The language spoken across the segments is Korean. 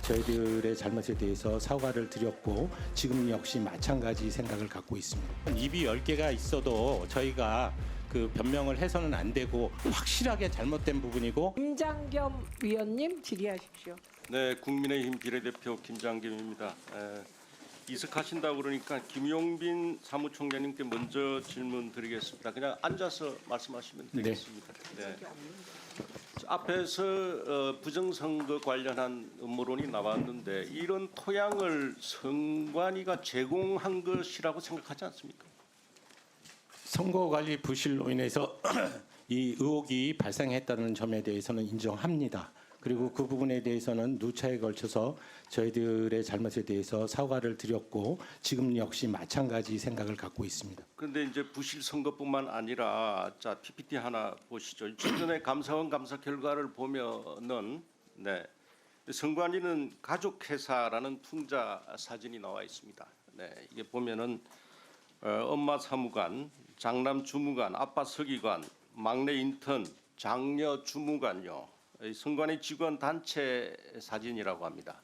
저희들의 잘못에 대해서 사과를 드렸고 지금 역시 마찬가지 생각을 갖고 있습니다. 입이 10개가 있어도 저희가 그 변명을 해서는 안 되고 확실하게 잘못된 부분이고. 김장겸 위원님 질의하십시오. 네, 국민의힘 비례대표 김장겸입니다. 이석하신다고 그러니까 김용빈 사무총장님께 먼저 질문 드리겠습니다. 그냥 앉아서 말씀하시면 되겠습니다. 네. 앞에서 부정선거 관련한 음모론이 나왔는데 이런 토양을 선관위가 제공한 것이라고 생각하지 않습니까? 선거관리 부실로 인해서 이 의혹이 발생했다는 점에 대해서는 인정합니다. 그리고 그 부분에 대해서는 누차에 걸쳐서 저희들의 잘못에 대해서 사과를 드렸고 지금 역시 마찬가지 생각을 갖고 있습니다. 그런데 이제 부실 선거뿐만 아니라 자 PPT 하나 보시죠. 최근에 감사원 감사 결과를 보면은 선관위는 가족회사라는 풍자 사진이 나와 있습니다. 네, 이게 보면은 엄마 사무관, 장남 주무관, 아빠 서기관, 막내 인턴, 장녀 주무관요. 선관위 직원 단체 사진이라고 합니다.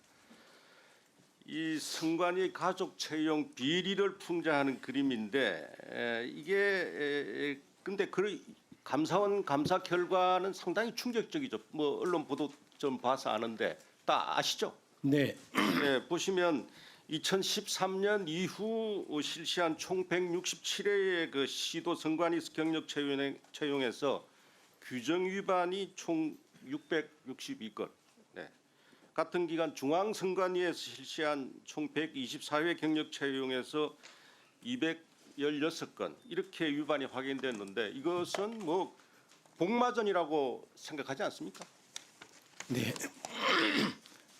이 선관위 가족 채용 비리를 풍자하는 그림인데 이게 근데 그 감사원 감사 결과는 상당히 충격적이죠. 뭐 언론 보도 좀 봐서 아는데 다 아시죠? 네. 네, 보시면 2013년 이후 실시한 총 167회의 그 시도 선관위 경력 채용에서 규정 위반이 총 662건. 네. 같은 기간 중앙선관위에서 실시한 총 124회 경력 채용에서 216건 이렇게 위반이 확인됐는데 이것은 뭐 복마전이라고 생각하지 않습니까? 네.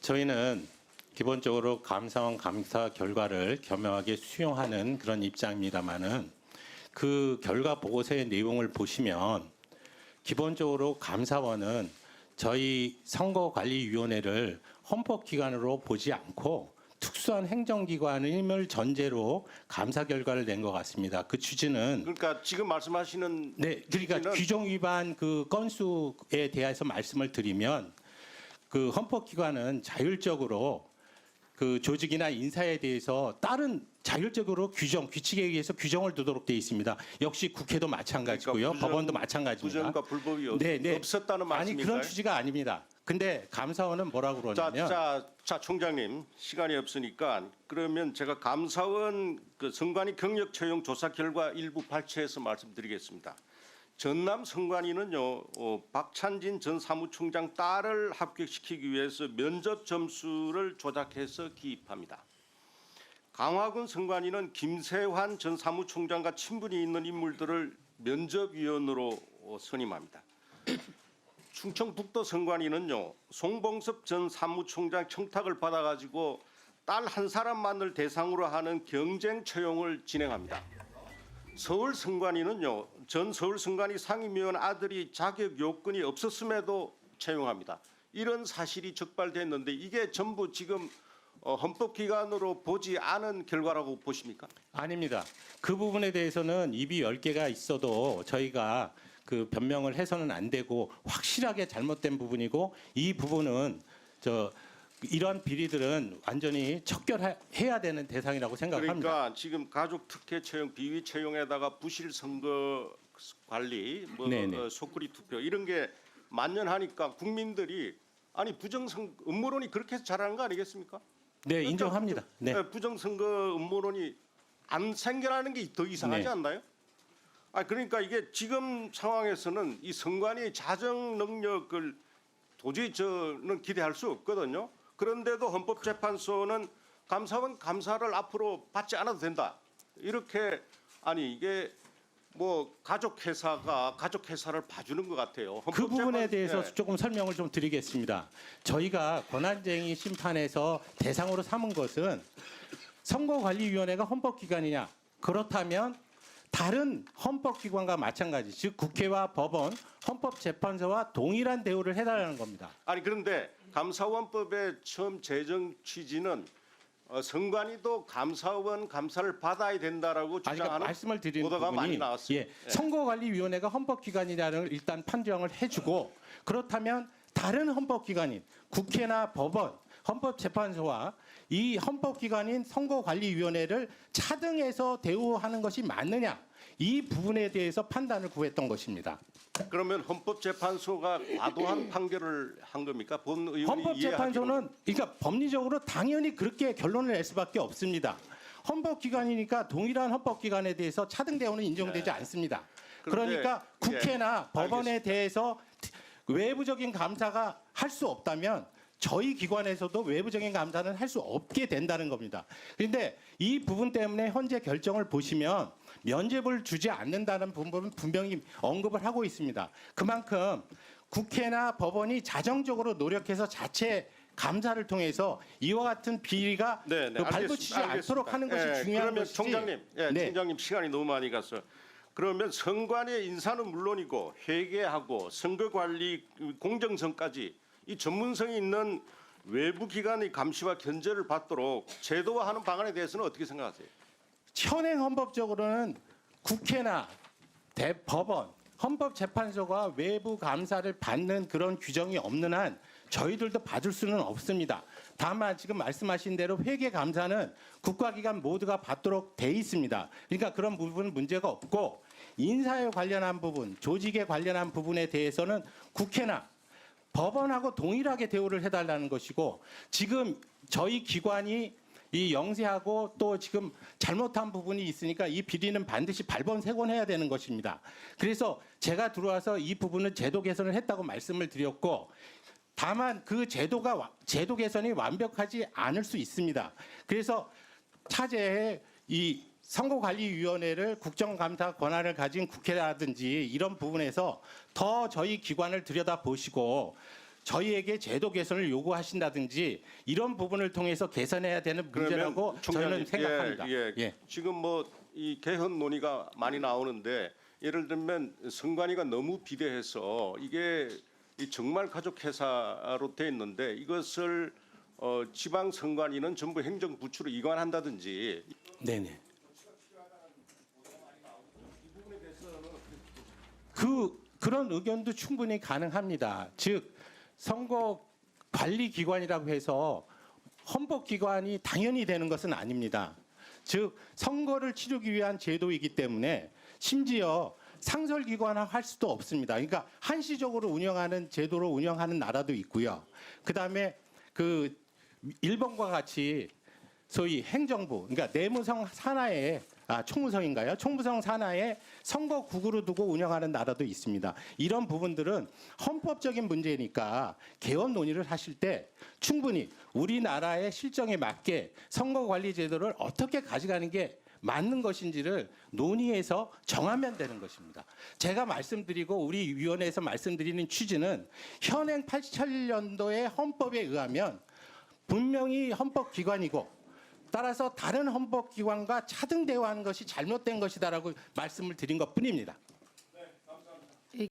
저희는 기본적으로 감사원 감사 결과를 겸허하게 수용하는 그런 입장입니다만은 그 결과 보고서의 내용을 보시면 기본적으로 감사원은 저희 선거관리위원회를 헌법기관으로 보지 않고 특수한 행정기관임을 전제로 감사 결과를 낸 것 같습니다. 그 취지는 그러니까 지금 말씀하시는 네, 그러니까 취지는 규정 위반 그 건수에 대해서 말씀을 드리면 그 헌법기관은 자율적으로 그 조직이나 인사에 대해서 다른 자율적으로 규칙에 의해서 규정을 두도록 되어 있습니다. 역시 국회도 마찬가지고요. 그러니까 법원도 마찬가지입니다. 부정과 불법이 네. 없었다는 아니 말씀인가요? 그런 취지가 아닙니다. 근데 감사원은 뭐라고 그러냐면 자 총장님 시간이 없으니까 그러면 제가 감사원 그 선관위 경력 채용 조사 결과 일부 발췌해서 말씀드리겠습니다. 전남 선관위는요 박찬진 전 사무총장 딸을 합격시키기 위해서 면접 점수를 조작해서 기입합니다. 강화군 선관위는 김세환 전 사무총장과 친분이 있는 인물들을 면접위원으로 선임합니다. 충청북도 선관위는요 송봉섭 전 사무총장 청탁을 받아가지고 딸 한 사람만을 대상으로 하는 경쟁 채용을 진행합니다. 서울 선관위는요 전 서울 선관위 상임위원 아들이 자격 요건이 없었음에도 채용합니다. 이런 사실이 적발됐는데 이게 전부 지금 헌법기관으로 보지 않은 결과라고 보십니까? 아닙니다. 그 부분에 대해서는 입이 10개가 있어도 저희가 그 변명을 해서는 안 되고 확실하게 잘못된 부분이고 이 부분은 이러한 비리들은 완전히 척결해야 되는 대상이라고 생각합니다. 그러니까 지금 가족 특혜 채용, 비위 채용에다가 부실 선거 관리, 속구리 투표 이런 게 만연하니까 국민들이 아니 부정선 음모론이 그렇게 해서 잘하는 거 아니겠습니까? 네, 인정합니다. 네. 부정선거 음모론이 안 생겨나는 게 더 이상하지 네. 않나요? 그러니까 이게 지금 상황에서는 이 선관위의 자정 능력을 도저히 저는 기대할 수 없거든요. 그런데도 헌법재판소는 감사원 감사를 앞으로 받지 않아도 된다. 이렇게 이게 뭐 가족회사가 가족회사를 봐주는 것 같아요. 그 부분에 대해서 조금 설명을 좀 드리겠습니다. 저희가 권한쟁의 심판에서 대상으로 삼은 것은 선거관리위원회가 헌법기관이냐 그렇다면 다른 헌법기관과 마찬가지 즉 국회와 법원, 헌법재판소와 동일한 대우를 해달라는 겁니다. 그런데 감사원법의 처음 제정 취지는 선관위도 감사원 감사를 받아야 된다라고 주장하는 말씀을 드리는 보도가 부분이 많이 나왔어요. 선거관리위원회가 헌법기관이라는 걸 일단 판정을 해주고 그렇다면 다른 헌법기관인 국회나 법원, 헌법재판소와 이 헌법기관인 선거관리위원회를 차등해서 대우하는 것이 맞느냐 이 부분에 대해서 판단을 구했던 것입니다. 그러면 헌법재판소가 과도한 판결을 한 겁니까? 본 의원이 헌법재판소는 그러니까 법리적으로 당연히 그렇게 결론을 낼 수밖에 없습니다. 헌법기관이니까 동일한 헌법기관에 대해서 차등 대우는 인정되지 않습니다. 그런데, 그러니까 국회나 예, 법원에 알겠습니다. 대해서 외부적인 감사가 할 수 없다면 저희 기관에서도 외부적인 감사는 할 수 없게 된다는 겁니다. 그런데 이 부분 때문에 현재 결정을 보시면 면죄부를 주지 않는다는 부분은 분명히 언급을 하고 있습니다. 그만큼 국회나 법원이 자정적으로 노력해서 자체 감사를 통해서 이와 같은 비리가 발붙이지 않도록 하는 것이 중요한 그러면 것이지. 총장님, 네. 총장님 시간이 너무 많이 가서 그러면 선관위의 인사는 물론이고 회계하고 선거관리 공정성까지 이 전문성이 있는 외부 기관의 감시와 견제를 받도록 제도화하는 방안에 대해서는 어떻게 생각하세요? 현행 헌법적으로는 국회나 법원, 헌법재판소가 외부 감사를 받는 그런 규정이 없는 한 저희들도 받을 수는 없습니다. 다만 지금 말씀하신 대로 회계 감사는 국가기관 모두가 받도록 돼 있습니다. 그러니까 그런 부분은 문제가 없고 인사에 관련한 부분, 조직에 관련한 부분에 대해서는 국회나 법원하고 동일하게 대우를 해달라는 것이고 지금 저희 기관이 이 영세하고 또 지금 잘못한 부분이 있으니까 이 비리는 반드시 발본색원해야 되는 것입니다. 그래서 제가 들어와서 이 부분은 제도 개선을 했다고 말씀을 드렸고 다만 그 제도 개선이 완벽하지 않을 수 있습니다. 그래서 차제에 이 선거관리위원회를 국정감사 권한을 가진 국회라든지 이런 부분에서 더 저희 기관을 들여다보시고 저희에게 제도 개선을 요구하신다든지 이런 부분을 통해서 개선해야 되는 문제라고 저희는 생각합니다. 예. 지금 뭐 이 개헌 논의가 많이 나오는데 예를 들면 선관위가 너무 비대해서 이게 이 정말 가족 회사로 돼 있는데 이것을 지방 선관위는 전부 행정부처로 이관한다든지. 네네. 그런 의견도 충분히 가능합니다. 즉 선거관리기관이라고 해서 헌법기관이 당연히 되는 것은 아닙니다. 즉 선거를 치르기 위한 제도이기 때문에 심지어 상설기관화 할 수도 없습니다. 그러니까 한시적으로 운영하는 제도로 운영하는 나라도 있고요. 그다음에 그 일본과 같이 소위 행정부, 그러니까 내무성 산하에 총무성인가요? 총무성 산하에 선거국으로 두고 운영하는 나라도 있습니다. 이런 부분들은 헌법적인 문제니까 개헌 논의를 하실 때 충분히 우리나라의 실정에 맞게 선거관리 제도를 어떻게 가져가는 게 맞는 것인지를 논의해서 정하면 되는 것입니다. 제가 말씀드리고 우리 위원회에서 말씀드리는 취지는 현행 87년도의 헌법에 의하면 분명히 헌법기관이고 따라서 다른 헌법기관과 차등 대우하는 것이 잘못된 것이다라고 말씀을 드린 것뿐입니다. 이-